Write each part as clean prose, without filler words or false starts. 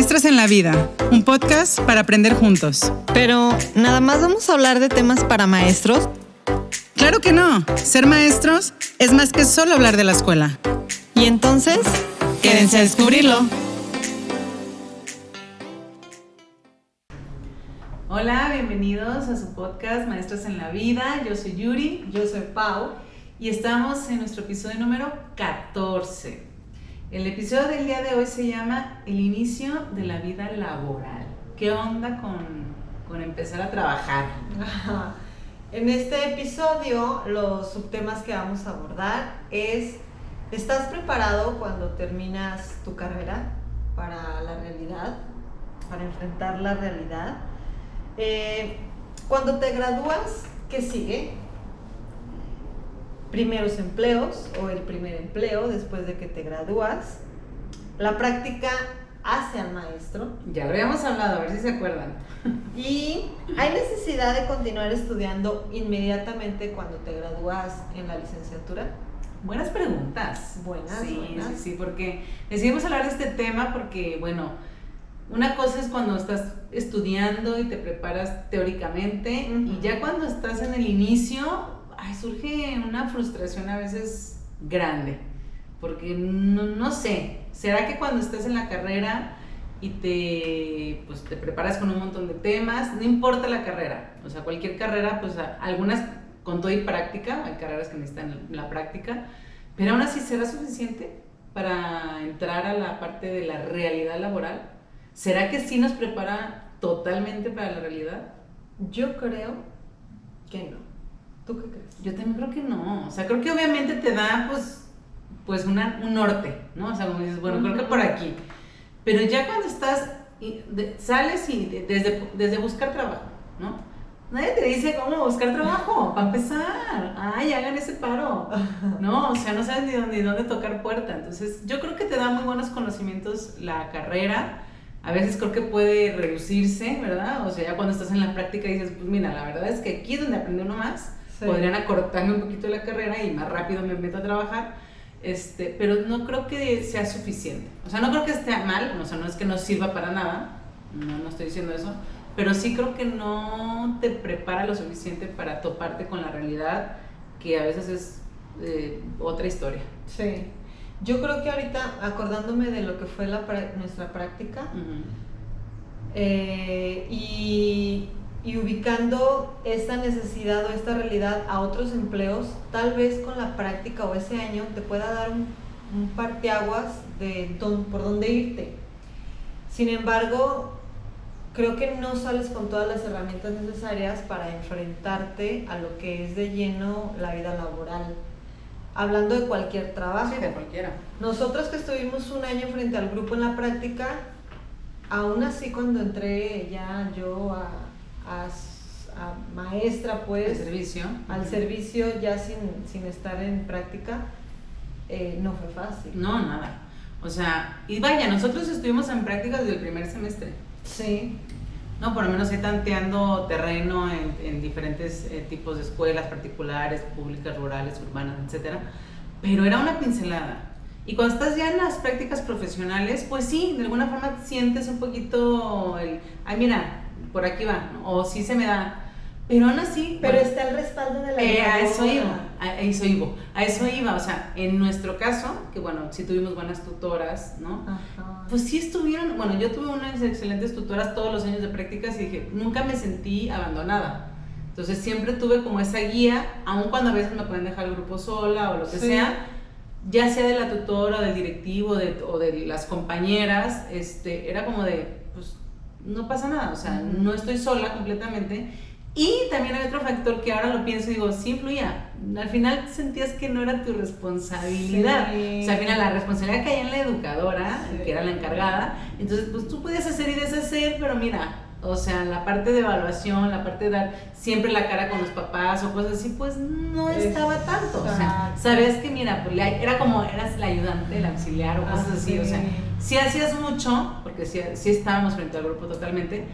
Maestras en la Vida, un podcast para aprender juntos. Pero, ¿nada más vamos a hablar de temas para maestros? ¡Claro que no! Ser maestros es más que solo hablar de la escuela. Y entonces, quédense a descubrirlo. Hola, bienvenidos a su podcast Maestras en la Vida. Yo soy Yuri. Yo soy Pau. Y estamos en nuestro episodio número 14. El episodio del día de hoy se llama El inicio de la vida laboral. ¿Qué onda con empezar a trabajar? Ajá. En este episodio, los subtemas que vamos a abordar es: ¿estás preparado cuando terminas tu carrera para la realidad, para enfrentar la realidad? Cuando te gradúas, ¿qué sigue? Primeros empleos o el primer empleo después de que te gradúas. La práctica hace al maestro. Ya lo habíamos hablado, a ver si se acuerdan. Y hay necesidad de continuar estudiando inmediatamente cuando te gradúas en la licenciatura. Buenas preguntas. Buenas. Sí, porque decidimos hablar de este tema porque, bueno, una cosa es cuando estás estudiando y te preparas teóricamente, y ya cuando estás en el inicio, surge una frustración a veces grande, porque no sé, ¿será que cuando estás en la carrera y te preparas con un montón de temas, no importa la carrera, o sea, cualquier carrera, pues algunas con todo y práctica, hay carreras que necesitan la práctica, pero aún así será suficiente para entrar a la parte de la realidad laboral? ¿Será que sí nos prepara totalmente para la realidad? Yo creo que no. ¿Tú qué crees? Yo también creo que no. O sea, creo que obviamente te da pues un norte, ¿no? O sea, como dices, bueno, creo que por aquí. Pero ya cuando sales y desde buscar trabajo, ¿no? Nadie te dice cómo buscar trabajo, para empezar. Hagan ese paro, ¿no? O sea, no sabes ni dónde tocar puerta. Entonces, yo creo que te da muy buenos conocimientos la carrera. A veces creo que puede reducirse, ¿verdad? O sea, ya cuando estás en la práctica dices, pues mira, la verdad es que aquí es donde aprende uno más. Sí. Podrían acortarme un poquito la carrera y más rápido me meto a trabajar, pero no creo que sea suficiente. O sea, no creo que esté mal, o sea, no es que no sirva para nada, no estoy diciendo eso, pero sí creo que no te prepara lo suficiente para toparte con la realidad, que a veces es otra historia. Sí. Yo creo que ahorita, acordándome de lo que fue nuestra práctica, y ubicando esta necesidad o esta realidad a otros empleos, tal vez con la práctica o ese año te pueda dar un parteaguas de por dónde irte. Sin embargo, creo que no sales con todas las herramientas necesarias para enfrentarte a lo que es de lleno la vida laboral. Hablando de cualquier trabajo. Sí, de cualquiera. Nosotros que estuvimos un año frente al grupo en la práctica, aún así cuando entré ya yo a maestra, pues al servicio ya sin estar en práctica, no fue fácil. No, nada. O sea, y vaya, nosotros estuvimos en práctica desde el primer semestre. Sí. No, por lo menos ahí tanteando terreno en diferentes tipos de escuelas particulares, públicas, rurales, urbanas, etcétera. Pero era una pincelada. Y cuando estás ya en las prácticas profesionales, pues sí, de alguna forma sientes un poquito mira, por aquí va, ¿no? O sí se me da. Pero aún así... Pero bueno, está el respaldo de la a eso iba. O sea, en nuestro caso, que bueno, sí tuvimos buenas tutoras, ¿no? Ajá. Pues sí estuvieron... Bueno, yo tuve unas excelentes tutoras todos los años de prácticas y dije, nunca me sentí abandonada. Entonces siempre tuve como esa guía, aun cuando a veces me pueden dejar el grupo sola o lo que sea, ya sea de la tutora, del directivo o de las compañeras, era como de, pues no pasa nada, o sea, no estoy sola completamente. Y también hay otro factor que ahora lo pienso y digo, sí influía. Al final sentías que no era tu responsabilidad. Sí. O sea, al final la responsabilidad caía en la educadora, que era la encargada. Entonces, pues tú podías hacer y deshacer, pero mira, o sea, la parte de evaluación, la parte de dar siempre la cara con los papás o cosas así, pues no estaba tanto. O sea, sabías que mira, pues era como, eras la ayudante, el auxiliar o cosas así. O sea, sí hacías mucho, porque sí estábamos frente al grupo totalmente,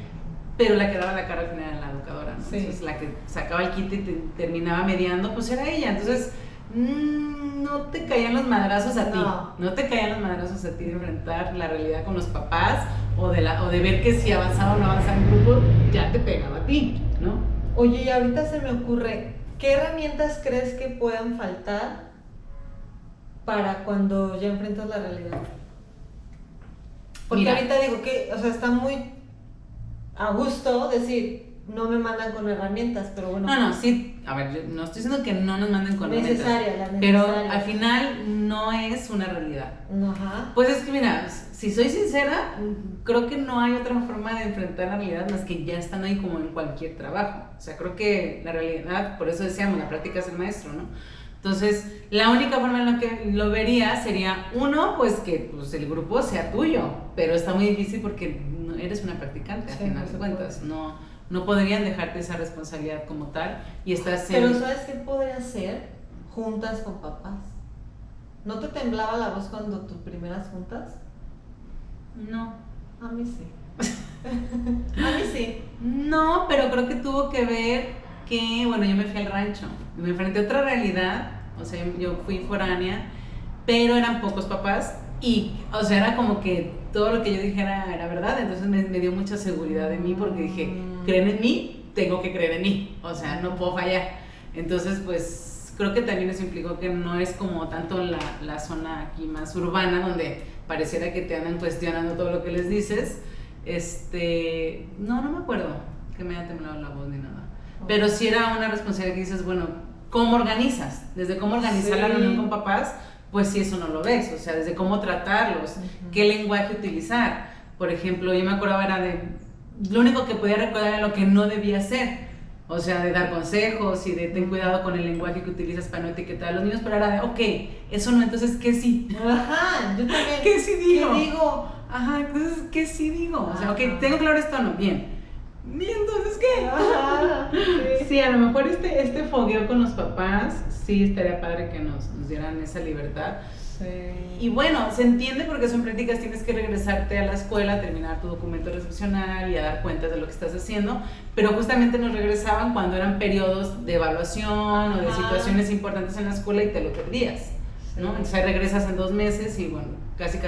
pero la que daba la cara al final era la educadora, ¿no? Sí. Entonces la que sacaba el kit y terminaba mediando, pues era ella. Entonces No te caían los madrazos a ti. No. No te caían los madrazos a ti de enfrentar la realidad con los papás o de ver que si avanzaba o no avanzaba en grupo, ya te pegaba a ti, ¿no? Oye, y ahorita se me ocurre, ¿qué herramientas crees que puedan faltar para cuando ya enfrentas la realidad? Porque Mira. ahorita digo que, o sea, está muy a gusto decir, no me mandan con herramientas, pero bueno. No, sí, a ver, yo no estoy diciendo que no nos manden con necesaria, herramientas, la pero necesaria. al final no es una realidad. Ajá. Pues es que mira, si soy sincera, creo que no hay otra forma de enfrentar la realidad más que ya estando ahí como en cualquier trabajo. O sea, creo que la realidad, por eso decíamos, la práctica es el maestro, ¿no? Entonces, la única forma en la que lo vería sería, uno, pues que pues, el grupo sea tuyo, pero está muy difícil porque no eres una practicante, al Sí, final no de se cuentas. No podrían dejarte esa responsabilidad como tal y estás en... Pero ¿sabes qué podría hacer? Juntas con papás. ¿No te temblaba la voz cuando tus primeras juntas? No. A mí sí. A mí sí. No, pero creo que tuvo que ver que, bueno, yo me fui al rancho, me enfrenté a otra realidad, o sea, yo fui foránea, pero eran pocos papás y, o sea, era como que todo lo que yo dijera era verdad, entonces me dio mucha seguridad en mí porque dije, creen en mí, tengo que creer en mí, o sea, no puedo fallar. Entonces, pues, creo que también eso implicó que no es como tanto la zona aquí más urbana donde pareciera que te andan cuestionando todo lo que les dices. No me acuerdo que me haya temblado la voz ni nada. Pero sí era una responsabilidad que dices, bueno, ¿cómo organizas? Desde cómo organizar la reunión con papás, pues sí, eso no lo ves. O sea, desde cómo tratarlos, qué lenguaje utilizar. Por ejemplo, yo me acordaba era lo único que podía recordar era lo que no debía hacer. O sea, de dar consejos y de ten cuidado con el lenguaje que utilizas para no etiquetar a los niños, pero era de, ok, eso no, entonces, ¿qué sí? Ajá, yo también. ¿Qué sí digo? ¿Qué digo? Ajá, entonces, ¿qué sí digo? O sea, ok, tengo claro esto o no, bien. ¿Y entonces qué? Ajá, Sí, a lo mejor este fogueo con los papás, sí estaría padre que nos dieran esa libertad. Sí. Y bueno, se entiende porque son prácticas, tienes que regresarte a la escuela, terminar tu documento recepcional y a dar cuentas de lo que estás haciendo, pero justamente nos regresaban cuando eran periodos de evaluación o de situaciones importantes en la escuela y te lo perdías, ¿no? Entonces ahí regresas en 2 meses y bueno, casi,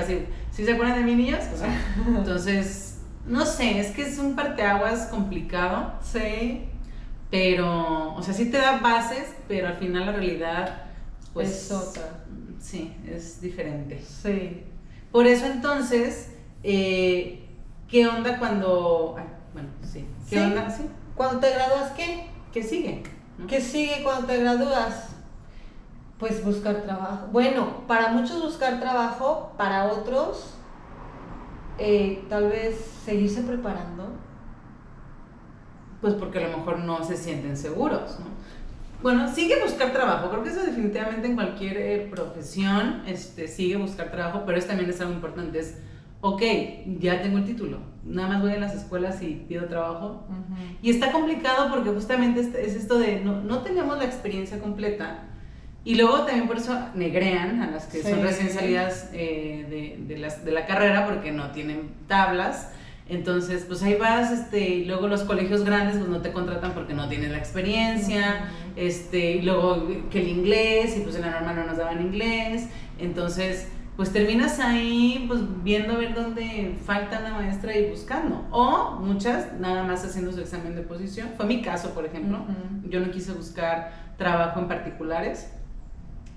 ¿sí se acuerdan de mí, niñas? O sea, entonces, no sé, es que es un parteaguas complicado. Sí. Pero, o sea, sí te da bases, pero al final la realidad, pues... Es otra. Sí, es diferente. Sí. Por eso entonces, ¿qué onda cuando... bueno, sí. ¿Qué onda? Sí. Cuando te gradúas, ¿qué? ¿Qué sigue? ¿No? ¿Qué sigue cuando te gradúas? Pues buscar trabajo. Bueno, para muchos buscar trabajo, para otros, tal vez seguirse preparando. Pues porque a lo mejor no se sienten seguros, ¿no? Bueno, sigue buscar trabajo, creo que eso definitivamente en cualquier profesión, sigue buscar trabajo, pero también es algo importante, es, ok, ya tengo el título, nada más voy a las escuelas y pido trabajo, y está complicado porque justamente es esto de, no tenemos la experiencia completa, y luego también por eso negrean a las que son recién salidas de la carrera porque no tienen tablas. Entonces, pues ahí vas, y luego los colegios grandes pues no te contratan porque no tienes la experiencia, y luego que el inglés, y pues en la normal no nos daban inglés, entonces pues terminas ahí pues viendo a ver dónde falta una maestra y buscando, o muchas nada más haciendo su examen de posición. Fue mi caso, por ejemplo, yo no quise buscar trabajo en particulares.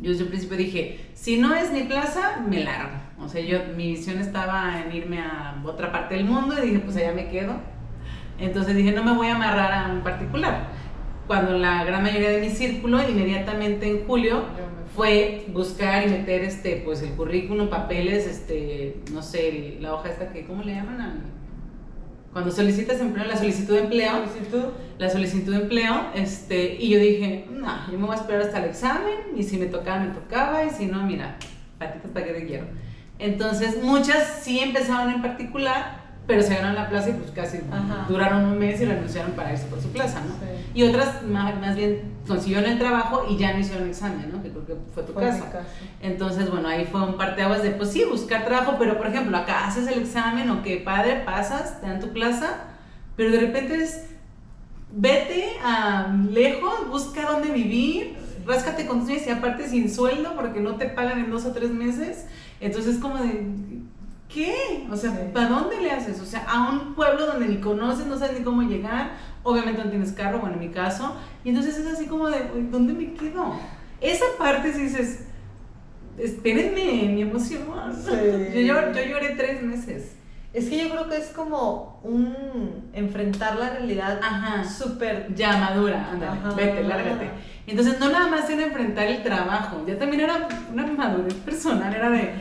Yo desde el principio dije, si no es mi plaza, me largo. O sea, mi visión estaba en irme a otra parte del mundo y dije, pues allá me quedo. Entonces dije, no me voy a amarrar a un particular. Cuando la gran mayoría de mi círculo, inmediatamente en julio, fue buscar y meter pues el currículum, papeles, no sé, la hoja esta que, ¿cómo le llaman? Cuando solicitas empleo, la solicitud de empleo. La solicitud de empleo, y yo dije, no, yo me voy a esperar hasta el examen, y si me tocaba, me tocaba, y si no, mira, patitas para que te quiero. Entonces, muchas sí empezaron en particular, pero se ganaron la plaza y pues casi duraron un mes y renunciaron para irse por su plaza, ¿no? Sí. Y otras más bien consiguieron el trabajo y ya no hicieron examen, ¿no? Que creo que fue tu caso. Entonces, bueno, ahí fue un parteaguas de, pues sí, buscar trabajo, pero por ejemplo, acá haces el examen, ok, padre, pasas, te dan tu plaza, pero de repente vete a lejos, busca dónde vivir, ráscate con tus uñas y aparte sin sueldo porque no te pagan en 2 o 3 meses. Entonces como de, ¿qué? O sea, Sí. ¿para dónde le haces? O sea, a un pueblo donde ni conoces, no sabes ni cómo llegar, obviamente no tienes carro, bueno, en mi caso, y entonces es así como de, uy, ¿dónde me quedo? Esa parte sí dices, espérenme, mi emoción. Sí. Yo lloré 3 meses. Es que yo creo que es como un enfrentar la realidad Ajá. súper... Ya, madura, ándale, Ajá. vete, lárgate. Entonces no nada más era enfrentar el trabajo, ya también era una madurez personal, era de,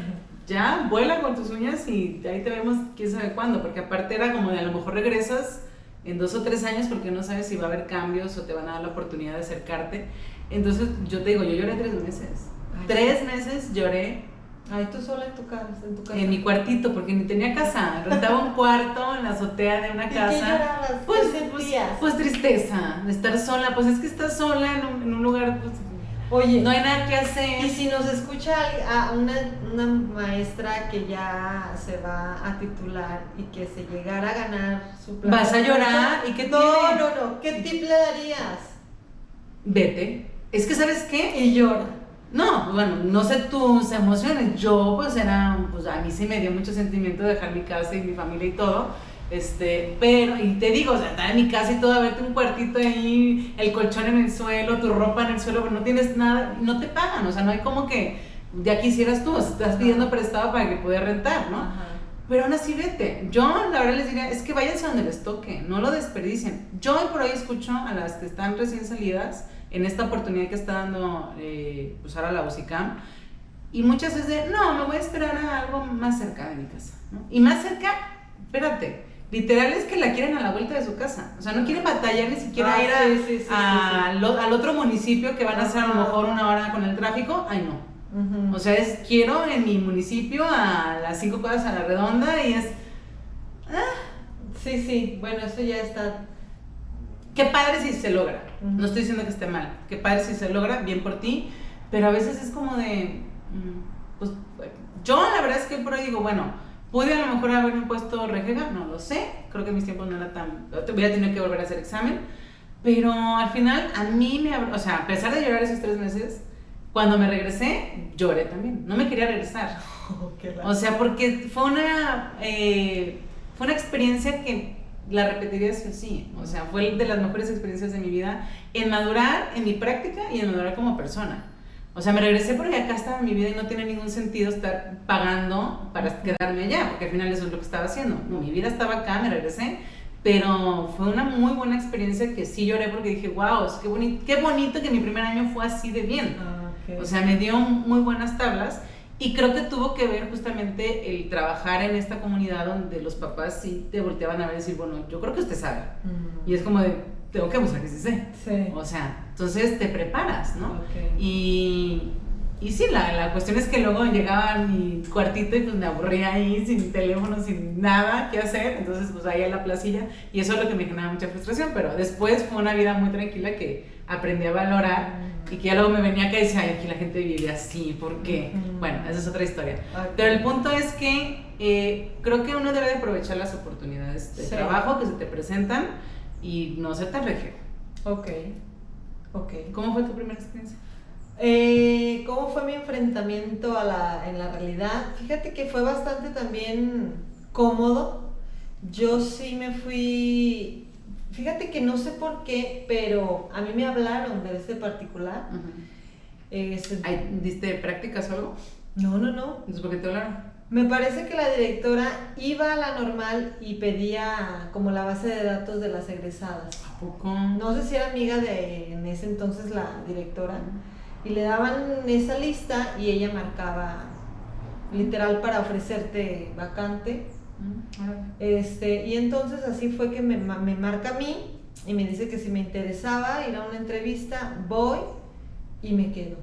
ya, vuela con tus uñas y ahí te vemos quién sabe cuándo, porque aparte era como de a lo mejor regresas en 2 o 3 años porque no sabes si va a haber cambios o te van a dar la oportunidad de acercarte. Entonces yo te digo, yo lloré 3 meses. Ay. 3 meses lloré Ay, tú sola en tu casa. en mi cuartito porque ni tenía casa, rentaba un cuarto en la azotea de una casa. ¿Y qué llorabas? Pues, ¿Qué sentías? pues tristeza, de estar sola, pues es que estás sola en un lugar, pues Oye, no hay nada que hacer. y si nos escucha a una maestra que ya se va a titular y que se llegara a ganar su plaza. Vas a llorar, ¿y qué No, tiene? no, ¿qué tip le darías? Vete. Es que, ¿sabes qué? Y llora. No, bueno, no sé tus emociones. Yo, pues pues a mí sí me dio mucho sentimiento dejar mi casa y mi familia y todo. Pero, y te digo, o sea, estar en mi casa y todo, vete un cuartito ahí, el colchón en el suelo, tu ropa en el suelo, pero no tienes nada, no te pagan, o sea, no hay como que ya quisieras tú, estás pidiendo prestado para que puedas rentar, ¿no? Ajá. Pero aún así vete. Yo la verdad les diría, es que váyanse a donde les toque, no lo desperdicien. Yo hoy por hoy escucho a las que están recién salidas en esta oportunidad que está dando pues ahora la UCICAM, y muchas veces de, no, me voy a esperar a algo más cerca de mi casa, ¿no? Y más cerca, espérate, literal es que la quieren a la vuelta de su casa, o sea, no quieren batallar ni siquiera ir Sí, al otro municipio que van a hacer a lo mejor 1 hora con el tráfico, ay no. Ujú. O sea, quiero en mi municipio a las 5 cuadras a la redonda y es, Sí, bueno, eso ya está. qué padre si se logra. Ujú. No estoy diciendo que esté mal, qué padre si se logra, bien por ti, pero a veces es como de, pues yo la verdad es que por ahí digo, bueno, pude a lo mejor haberme puesto rejega, no lo sé, creo que en mis tiempos no era tan, hubiera tenido que volver a hacer examen, pero al final a mí o sea, a pesar de llorar esos 3 meses, cuando me regresé, lloré también, no me quería regresar. O sea, porque fue una experiencia que la repetiría sí o sí. O sea, fue de las mejores experiencias de mi vida en madurar en mi práctica y en madurar como persona. O sea, me regresé porque acá estaba mi vida y no tiene ningún sentido estar pagando para quedarme allá, porque al final eso es lo que estaba haciendo. No, mi vida estaba acá, me regresé, pero fue una muy buena experiencia que sí lloré porque dije, wow, qué bonito que mi primer año fue así de bien. O sea, me dio muy buenas tablas. Y creo que tuvo que ver justamente el trabajar en esta comunidad donde los papás sí te volteaban a ver y decir, bueno, yo creo que usted sabe. Y es como de, tengo que mostrar que sí sé. Sí. O sea, entonces te preparas, ¿no? Ok. Y sí, la cuestión es que luego llegaba a mi cuartito y pues me aburría ahí sin teléfono, sin nada que hacer. Entonces pues ahí a la placilla y eso es lo que me generaba mucha frustración. Pero después fue una vida muy tranquila que aprendí a valorar. Y que ya luego me venía acá y decía, ay, aquí la gente vive así, ¿por qué? Bueno, esa es otra historia. Okay. Pero el punto es que creo que uno debe de aprovechar las oportunidades de trabajo que se te presentan y no ser tan regio. Ok. ¿Cómo fue tu primera experiencia? ¿Cómo fue mi enfrentamiento en la realidad? Fíjate que fue bastante también cómodo. Yo sí me fui... Fíjate que no sé por qué, pero a mí me hablaron de este particular. ¿Diste prácticas o algo? No. Entonces, ¿por qué te hablaron? Me parece que la directora iba a la normal y pedía como la base de datos de las egresadas. ¿A poco? No sé si era amiga de en ese entonces la directora. Y le daban esa lista y ella marcaba literal para ofrecerte vacante. Y entonces así fue que me marca a mí y me dice que si me interesaba ir a una entrevista, voy y me quedo.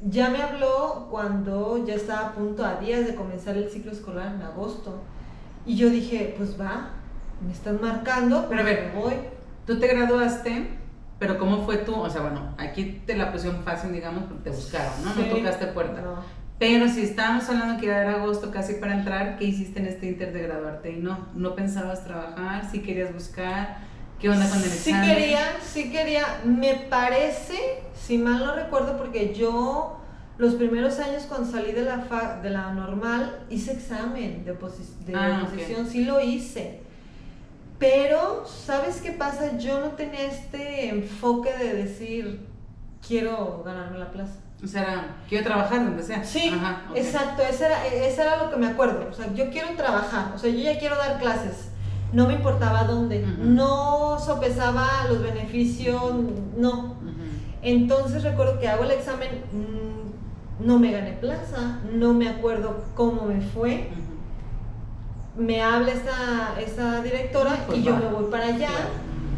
Ya me habló cuando ya estaba a punto, a días de comenzar el ciclo escolar en agosto, y yo dije, pues va, me están marcando, pero a ver, me voy. Tú te graduaste, pero ¿cómo fue tú? O sea, bueno, aquí te la pusieron fácil, digamos, porque te buscaron, ¿no? Sí, No tocaste puerta. no. Pero si estábamos hablando que ya era agosto casi para entrar, ¿qué hiciste en este inter de graduarte? Y no pensabas trabajar, si querías buscar, ¿Qué onda con el examen? Sí quería, me parece, si mal no recuerdo, porque yo los primeros años cuando salí de la normal hice examen de oposición, ok. sí lo hice. Pero, ¿sabes qué pasa? Yo no tenía este enfoque de decir, quiero ganarme la plaza. O sea, quiero trabajar donde sea. Sí, Ajá, okay. exacto, esa era lo que me acuerdo. O sea, yo quiero trabajar, o sea, yo ya quiero dar clases. No me importaba dónde, no sopesaba los beneficios, no. Entonces recuerdo que hago el examen, no me gané plaza, no me acuerdo cómo me fue. Me habla esta directora y yo me voy para allá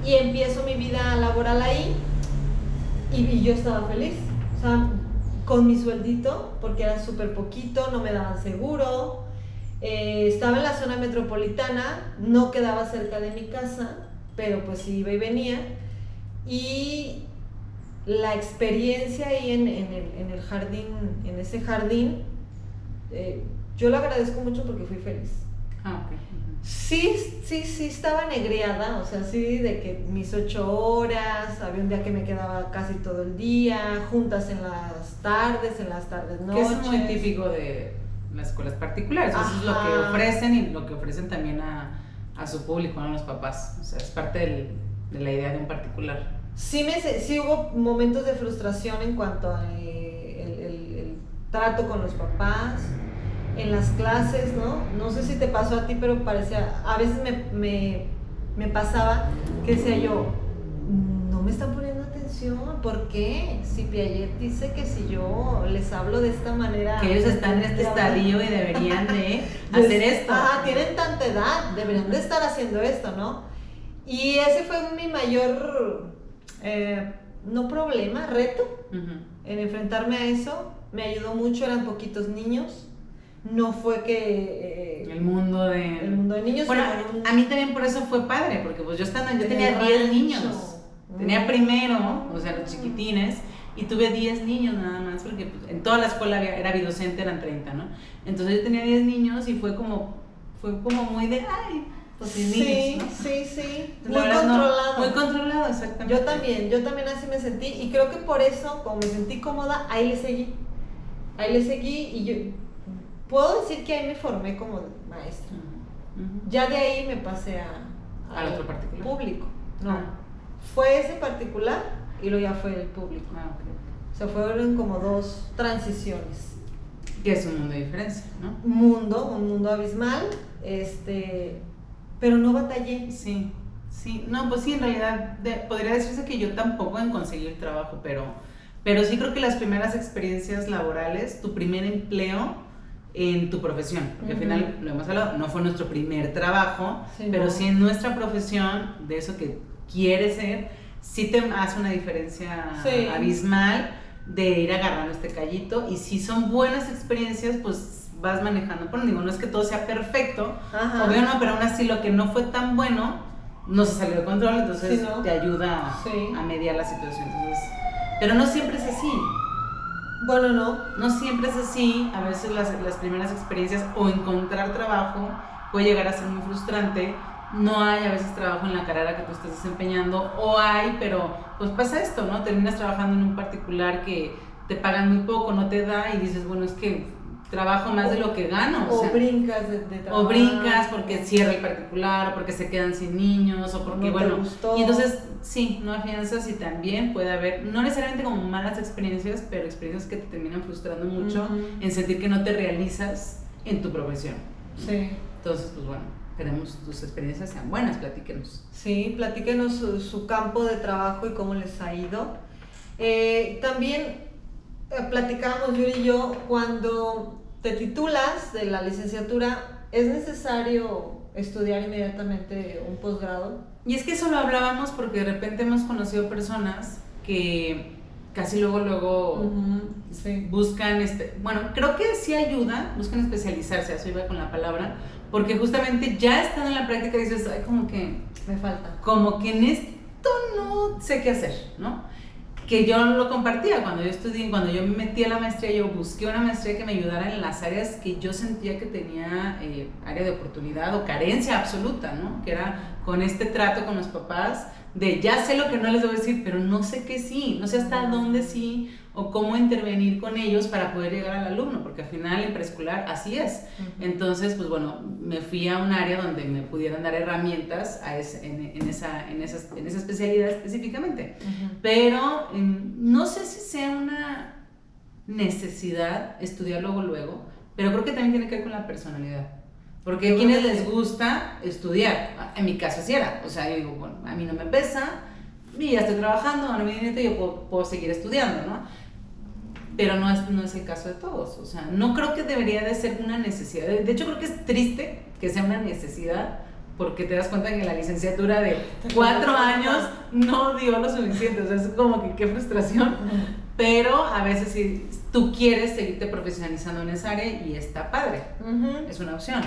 y empiezo mi vida laboral ahí y yo estaba feliz, o sea, con mi sueldito, porque era súper poquito, no me daban seguro, estaba en la zona metropolitana, no quedaba cerca de mi casa, pero pues sí iba y venía, y la experiencia ahí en el jardín, en ese jardín, yo lo agradezco mucho porque fui feliz. Okay. Sí estaba negriada, o sea, sí, de que mis 8 horas, había un día que me quedaba casi todo el día, juntas en las tardes noches. Que es muy típico de las escuelas particulares, eso es lo que ofrecen y lo que ofrecen también a su público, a los papás, o sea, es parte de la idea de un particular. Sí hubo momentos de frustración en cuanto a el trato con los papás, en las clases, ¿no? No sé si te pasó a ti, pero parecía, a veces me pasaba que decía yo, no me están poniendo atención, ¿por qué? Si Piaget dice que si yo les hablo de esta manera... Que ellos están en este estadio y deberían de hacer esto. Tienen tanta edad, deberían de estar haciendo esto, ¿no? Y ese fue mi mayor, no problema, reto, en enfrentarme a eso. Me ayudó mucho, eran poquitos niños. No fue que el mundo de niños. Bueno, a mí también por eso fue padre, porque pues yo tenía 10 niños. Tenía primero, o sea, los chiquitines, y tuve 10 niños nada más, porque pues, en toda la escuela era bidocente, eran 30, ¿no? Entonces yo tenía 10 niños y fue como muy de, ay, pues niños, ¿no? Sí. Muy controlado. Muy controlado, exactamente. Yo también así me sentí, y creo que por eso, como me sentí cómoda, ahí le seguí, y yo puedo decir que ahí me formé como maestra. Ya de ahí me pasé al otro particular. Público. No. Fue ese particular y luego ya fue el público. Okay. O sea, fueron como 2 transiciones. Que es un mundo de diferencia, ¿no? Un mundo abismal, pero no batallé. Sí. No, pues sí, en realidad podría decirse que yo tampoco en conseguir trabajo, pero sí creo que las primeras experiencias laborales, tu primer empleo en tu profesión, porque al final, lo hemos hablado, no fue nuestro primer trabajo, pero sí en nuestra profesión, de eso que quieres ser, sí te hace una diferencia abismal de ir agarrando este callito, y si son buenas experiencias, pues vas manejando. Bueno, digo, no es que todo sea perfecto, obvio no, pero aún así lo que no fue tan bueno, no se salió de control, entonces te ayuda a mediar la situación. Entonces, pero no siempre es así. Bueno, no siempre es así. A veces las primeras experiencias o encontrar trabajo puede llegar a ser muy frustrante. No hay a veces trabajo en la carrera que tú estás desempeñando, o hay, pero pues pasa esto, ¿no? Terminas trabajando en un particular que te pagan muy poco, no te da, y dices, bueno, es que trabajo más de lo que gano. O sea, brincas de trabajo. O brincas porque cierra el particular, o porque se quedan sin niños, o porque, bueno, y entonces sí, no afianzas, y también puede haber, no necesariamente como malas experiencias, pero experiencias que te terminan frustrando mucho en sentir que no te realizas en tu profesión. Sí. Entonces, pues bueno, queremos tus experiencias sean buenas, platíquenos. Sí, platíquenos su campo de trabajo y cómo les ha ido. También platicábamos Yuri y yo, cuando te titulas de la licenciatura, ¿es necesario estudiar inmediatamente un posgrado? Y es que eso lo hablábamos porque de repente hemos conocido personas que casi luego buscan, bueno, creo que sí ayuda, buscan especializarse, eso iba con la palabra, porque justamente ya estando en la práctica dices, ay, como que me falta. Como que en esto no sé qué hacer, ¿no? que yo lo compartía cuando yo estudié, cuando yo me metí a la maestría, yo busqué una maestría que me ayudara en las áreas que yo sentía que tenía área de oportunidad o carencia absoluta, ¿no? Que era con este trato con los papás, de ya sé lo que no les debo decir, pero no sé qué sí, no sé hasta dónde sí, o cómo intervenir con ellos para poder llegar al alumno, porque al final en preescolar así es. Entonces, pues bueno, me fui a un área donde me pudieran dar herramientas en esa especialidad específicamente. Pero no sé si sea una necesidad estudiar luego, pero creo que también tiene que ver con la personalidad. Porque a quienes les gusta estudiar, en mi caso así era, o sea, yo digo, bueno, a mí no me pesa, y ya estoy trabajando, no me dinero, yo puedo seguir estudiando, ¿no? Pero no es el caso de todos, o sea, no creo que debería de ser una necesidad, de hecho creo que es triste que sea una necesidad, porque te das cuenta que la licenciatura de 4 años no dio lo suficiente, o sea, es como que qué frustración, pero a veces si tú quieres seguirte profesionalizando en esa área y está padre, es una opción.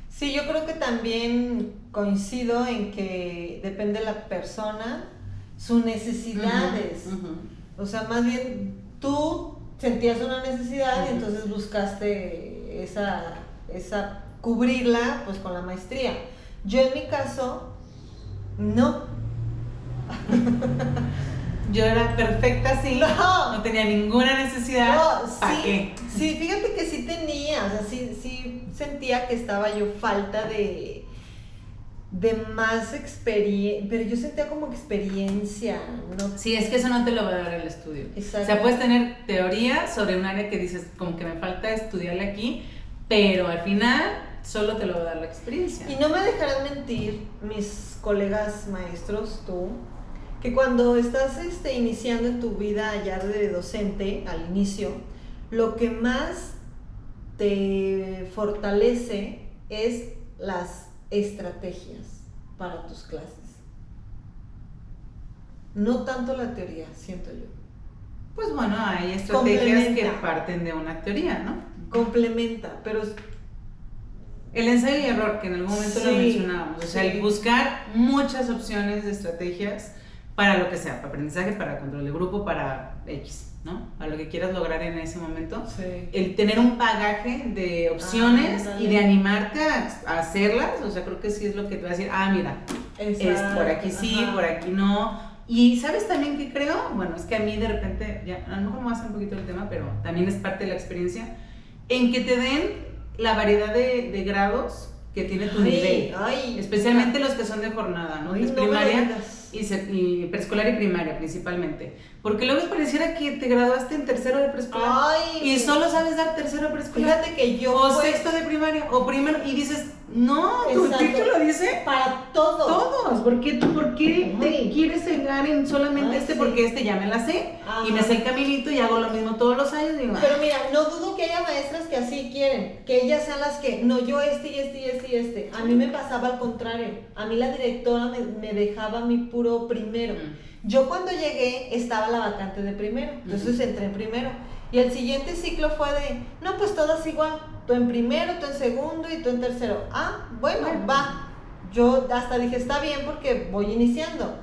Sí, yo creo que también coincido en que depende de la persona, sus necesidades. O sea, más bien tú sentías una necesidad y entonces buscaste esa cubrirla pues con la maestría. Yo en mi caso, no. Yo era perfecta así, no tenía ninguna necesidad. ¿Para qué? Sí, fíjate que sí tenía, o sea, sí sentía que estaba yo falta de más experiencia, pero yo sentía como experiencia, ¿no? Sí, es que eso no te lo va a dar el estudio. Exacto. O sea, puedes tener teoría sobre un área que dices, como que me falta estudiarle aquí, pero al final solo te lo va a dar la experiencia. Y no me dejarán mentir mis colegas maestros, tú, que cuando estás iniciando en tu vida ya de docente, al inicio, lo que más te fortalece es las estrategias para tus clases. No tanto la teoría, siento yo. Pues bueno, hay estrategias que parten de una teoría, ¿no? Complementa, pero... El ensayo y error, que en algún momento lo mencionábamos, o sea, el buscar muchas opciones de estrategias para lo que sea, para aprendizaje, para control de grupo, para X, ¿no? A lo que quieras lograr en ese momento. Sí. El tener un bagaje de opciones y de animarte a hacerlas, o sea, creo que sí es lo que te va a decir, mira, es por aquí sí, por aquí no. Y ¿sabes también qué creo? Bueno, es que a mí de repente, ya, a lo mejor me voy a hacer un poquito el tema, pero también es parte de la experiencia, en que te den la variedad de grados que tiene tu nivel, especialmente los que son de jornada, ¿no? Que es primaria y preescolar y primaria principalmente, porque luego pareciera que te graduaste en tercero de preescolar y solo sabes dar tercero de preescolar. Fíjate que yo o sexto de primaria o primero y dices, no, tu título dice para todos. ¿Por qué te quieres cegar en solamente porque ya me la sé y me sé el caminito y hago lo mismo todos los años? Digo, pero mira, no dudo que haya maestras que así quieren, que ellas sean las que, no, yo y este. A mí me pasaba al contrario, a mí la directora me dejaba mi puro primero. Yo cuando llegué estaba la vacante de primero, entonces entré en primero. Y el siguiente ciclo fue de, no, pues todas igual, tú en primero, tú en segundo y tú en tercero. Bueno, va. Yo hasta dije, está bien porque voy iniciando.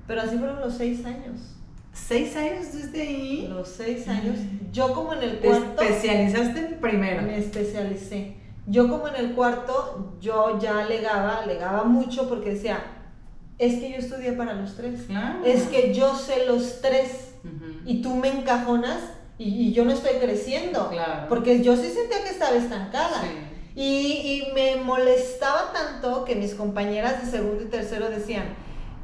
Pero así fueron los 6 años. 6 años desde ahí. Los 6 años. Yo como en el cuarto. ¿Te especializaste en primero? Me especialicé. Yo como en el cuarto, yo ya alegaba mucho porque decía, es que yo estudié para los 3. Claro. Es que yo sé los 3 y tú me encajonas y yo no estoy creciendo. Claro. Porque yo sí sentía que estaba estancada. Sí. Y me molestaba tanto que mis compañeras de segundo y tercero decían,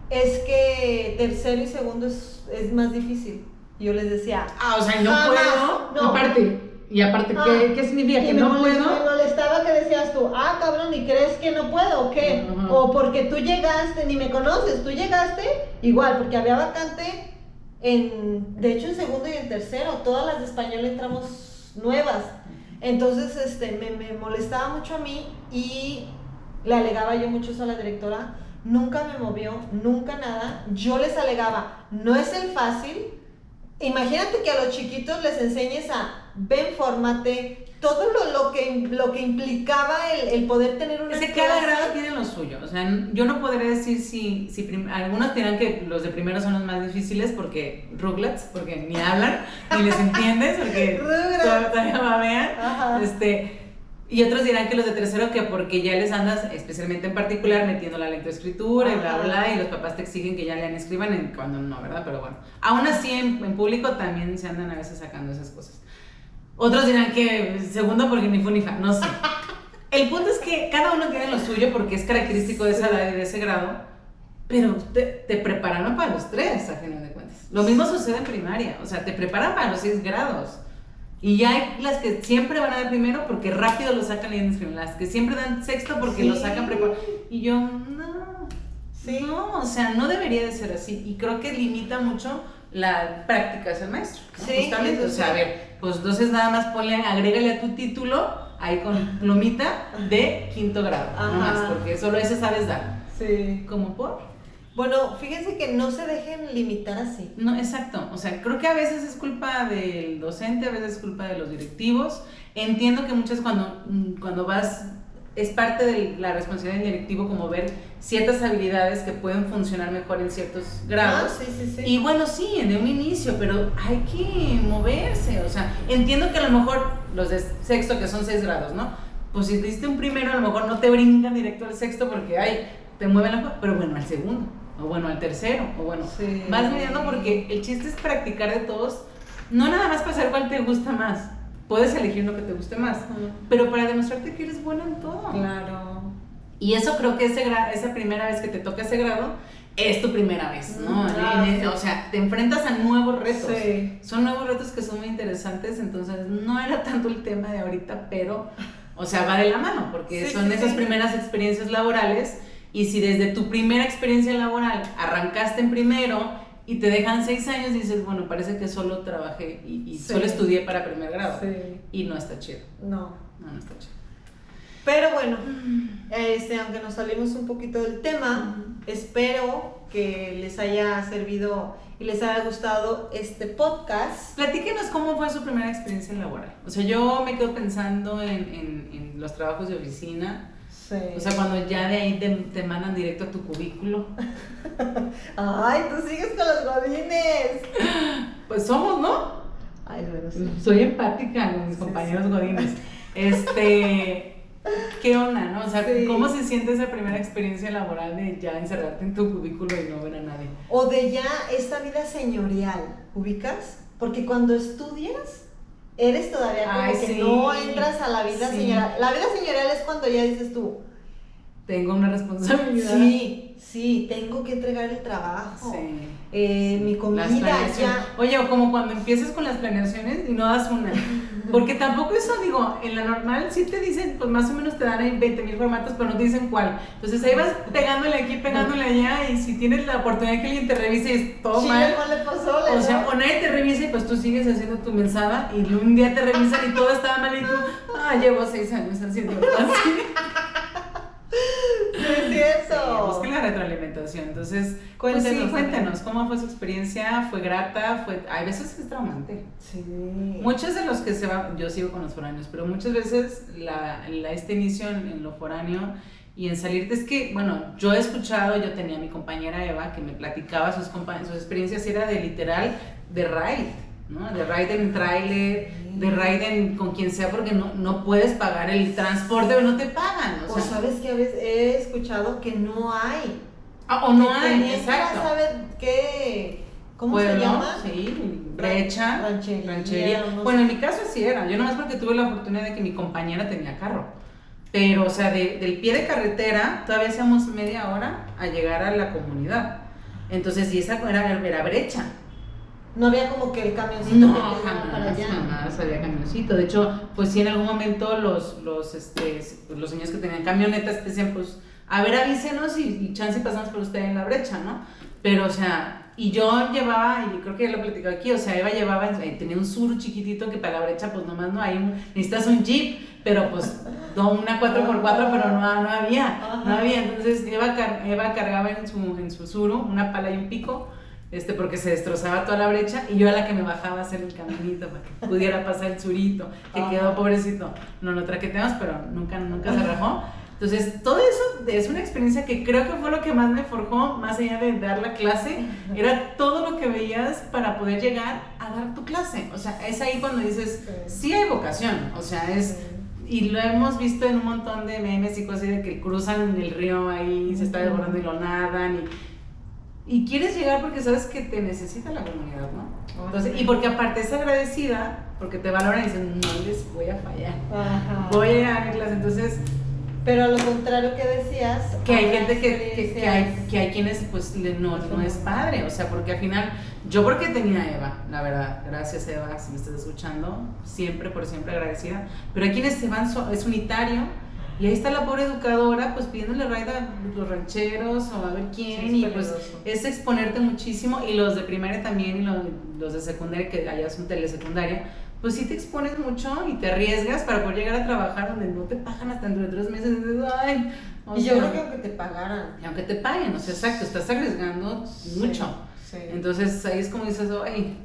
es que tercero y segundo es más difícil. Y yo les decía, o sea, no puedo. No. Aparte, ¿qué significa? Que no puedo. Me molestaba que decías tú, cabrón, ¿y crees que no puedo o qué? O porque tú llegaste, ni me conoces, tú llegaste, igual, porque había vacante de hecho en segundo y en tercero, todas las de español entramos nuevas. Entonces me molestaba mucho a mí y le alegaba yo mucho a la directora, nunca me movió, nunca nada. Yo les alegaba, no es el fácil. Imagínate que a los chiquitos les enseñes a ven, fórmate, todo lo que implicaba el poder tener una Ese clase. cada grado tiene lo suyo, o sea, yo no podría decir si algunos dirán que los de primero son los más difíciles porque Rugrats, porque ni hablan, ni les entiendes, porque todavía babean, y otros dirán que los de tercero que porque ya les andas, especialmente en particular, metiendo la lectoescritura y bla bla, y los papás te exigen que ya lean y escriban cuando no, ¿verdad? Pero bueno, aún así en público también se andan a veces sacando esas cosas. Otros dirán que segundo porque ni fu ni fa, no sé. El punto es que cada uno tiene lo suyo porque es característico de esa edad y de ese grado, pero te prepararon para los 3, a final de cuentas. Lo mismo sucede en primaria, o sea, te preparan para los 6 grados. Y ya hay las que siempre van a dar primero porque rápido lo sacan leyendo y escribiendo, las que siempre dan sexto porque lo sacan preparado. Y yo, no, o sea, no debería de ser así. Y creo que limita mucho la práctica de ser maestro, ¿no? Justamente, o sea, a ver, pues entonces nada más agrégale a tu título, ahí con plumita, de quinto grado, no más, porque solo ese sabes dar. Sí. ¿Cómo por? Bueno, fíjense que no se dejen limitar así. No, exacto, o sea, creo que a veces es culpa del docente, a veces es culpa de los directivos. Entiendo que muchas cuando vas, es parte de la responsabilidad del directivo como ver ciertas habilidades que pueden funcionar mejor en ciertos grados. Sí. Y bueno, sí, de un inicio, pero hay que moverse, o sea, entiendo que a lo mejor los de sexto, que son 6 grados, ¿no? Pues si diste un primero, a lo mejor no te brincan directo al sexto porque, te mueven pero bueno, al segundo. O bueno, al tercero, o bueno, vas mirando porque el chiste es practicar de todos, no nada más para saber cuál te gusta más, puedes elegir lo que te guste más, pero para demostrarte que eres bueno en todo. Claro. Y eso creo que esa primera vez que te toca ese grado, es tu primera vez, ¿no? O sea, te enfrentas a nuevos retos, son nuevos retos que son muy interesantes, entonces no era tanto el tema de ahorita, pero, o sea, va de la mano, porque son esas primeras experiencias laborales. Y si desde tu primera experiencia laboral arrancaste en primero y te dejan 6 años, dices, bueno, parece que solo trabajé y solo estudié para primer grado. Y no está chido. No está chido. Pero bueno, aunque nos salimos un poquito del tema, espero que les haya servido y les haya gustado este podcast. Platíquenos cómo fue su primera experiencia laboral. O sea, yo me quedo pensando en los trabajos de oficina. O sea, cuando ya de ahí te mandan directo a tu cubículo. Ay, tú sigues con los godines. Pues somos, ¿no? Ay, bueno, sí. Soy empática con mis compañeros godines. ¿Qué onda, no? O sea, ¿cómo se siente esa primera experiencia laboral de ya encerrarte en tu cubículo y no ver a nadie? O de ya esta vida señorial, ¿ubicas? Porque cuando estudias eres todavía como que no entras a la vida señorial. La vida señorial es cuando ya dices tú, tengo una responsabilidad. Sí, tengo que entregar el trabajo. Mi comida ya. Oye, o como cuando empiezas con las planeaciones y no das una. Porque tampoco eso, digo, en la normal sí te dicen, pues más o menos te dan ahí 20,000 formatos, pero no te dicen cuál. Entonces ahí vas pegándole aquí, pegándole allá, y si tienes la oportunidad que alguien te revise y es todo mal. O sea, o nadie te revisa y pues tú sigues haciendo tu mensada y un día te revisan y todo estaba mal y tú, llevo 6 años haciendo así. Es cierto. Busquen la retroalimentación. Entonces, cuéntenos cómo fue su experiencia. ¿Fue grata? Hay veces que es traumante. Sí. Muchos de los que se van, yo sigo con los foráneos, pero muchas veces este inicio en lo foráneo y en salirte es que, bueno, yo he escuchado, yo tenía a mi compañera Eva que me platicaba sus experiencias, era de literal, de ride, ¿no? De ride en trailer, de ride con quien sea, porque no puedes pagar el transporte, pero no te pagan. O sabes que a veces he escuchado que no hay. O no hay, exacto. ¿Sabes qué? ¿Cómo se llama? Sí, ranchería. No bueno, en mi caso así era. Yo nomás porque tuve la oportunidad de que mi compañera tenía carro. Pero, o sea, del pie de carretera, todavía hacíamos media hora a llegar a la comunidad. Entonces, y esa era brecha. No había como que el camioncito. No, jamás había camioncito. De hecho, pues sí, en algún momento los señores que tenían camionetas decían, pues, a ver, avísenos y chance pasamos por usted en la brecha, ¿no? Pero, o sea, y yo llevaba, y creo que ya lo he platicado aquí, o sea, Eva tenía un Suru chiquitito que para la brecha, pues nomás no hay necesitas un Jeep, pero pues una 4x4, pero no había. Entonces Eva cargaba en su Suru una pala y un pico, porque se destrozaba toda la brecha y yo era la que me bajaba a hacer el caminito para que pudiera pasar el surito, que quedó pobrecito. No lo traqueteamos, pero nunca se rajó. Entonces, todo eso es una experiencia que creo que fue lo que más me forjó, más allá de dar la clase, era todo lo que veías para poder llegar a dar tu clase. O sea, es ahí cuando dices, sí hay vocación, o sea, es... Y lo hemos visto en un montón de memes y cosas así de que cruzan el río ahí, se está desbordando y lo nadan y quieres llegar porque sabes que te necesita la comunidad, ¿no? Entonces, y porque aparte es agradecida, porque te valoran y dicen, no les voy a fallar, voy a dar mi clase, entonces... Pero a lo contrario que decías, que hay gente que hay quienes pues no es padre, o sea, porque al final, yo porque tenía a Eva, la verdad, gracias Eva, si me estás escuchando, siempre, por siempre agradecida, pero hay quienes se van, es unitario, y ahí está la pobre educadora pues pidiéndole ride a los rancheros o a ver quién, y pues es exponerte muchísimo, y los de primaria también, y los de secundaria, que allá son telesecundaria, pues sí te expones mucho y te arriesgas para poder llegar a trabajar donde no te pagan hasta dentro de 3 meses. Y dices, ay, y yo creo que aunque te pagaran. Y aunque te paguen, o sea, exacto, estás arriesgando mucho. Sí. Entonces ahí es como dices, ay,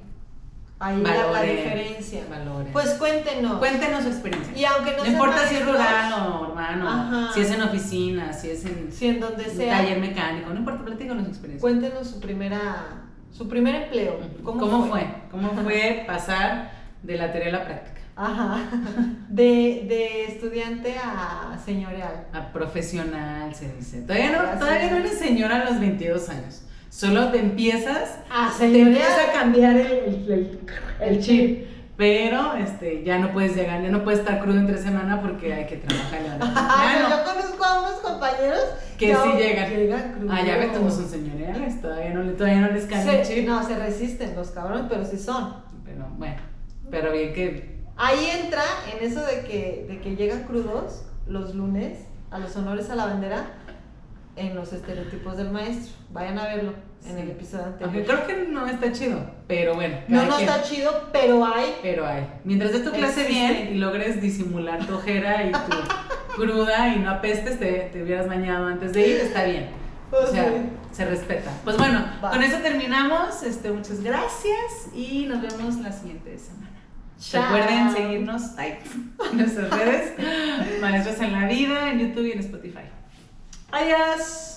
ahí la diferencia. Valores. Pues cuéntenos Cuéntenos su experiencia. Y aunque no importa si es rural o urbano, si es en oficina, si es en donde sea. Taller mecánico, no importa, platícanos su experiencia. Cuéntenos su primer empleo. ¿Cómo fue? ¿Cómo fue pasar de la teoría a la práctica? De estudiante a señorial. A profesional, se dice. Todavía no eres señora a los 22 años. Solo te empiezas a cambiar el chip. Pero ya no puedes llegar, ya no puedes estar crudo entre semana porque hay que trabajar. Yo conozco a unos compañeros que sí llegan crudos. Ya ves, no son señoriales, todavía no les cambia el chip. No, se resisten los cabrones, pero sí son. Pero bueno, pero bien que... Ahí entra en eso de que llegan crudos los lunes a los honores a la bandera en los estereotipos del maestro. Vayan a verlo en el episodio anterior. Aunque creo que no está chido, pero bueno. No está chido, pero hay. Mientras des tu clase bien y logres disimular tu ojera y tu cruda y no apestes, te hubieras bañado antes de ir, está bien. O sea, se respeta. Pues bueno, con eso terminamos. Muchas gracias y nos vemos la siguiente semana. Chao. Recuerden seguirnos en nuestras redes, Maestros en la Vida, en YouTube y en Spotify. Adiós.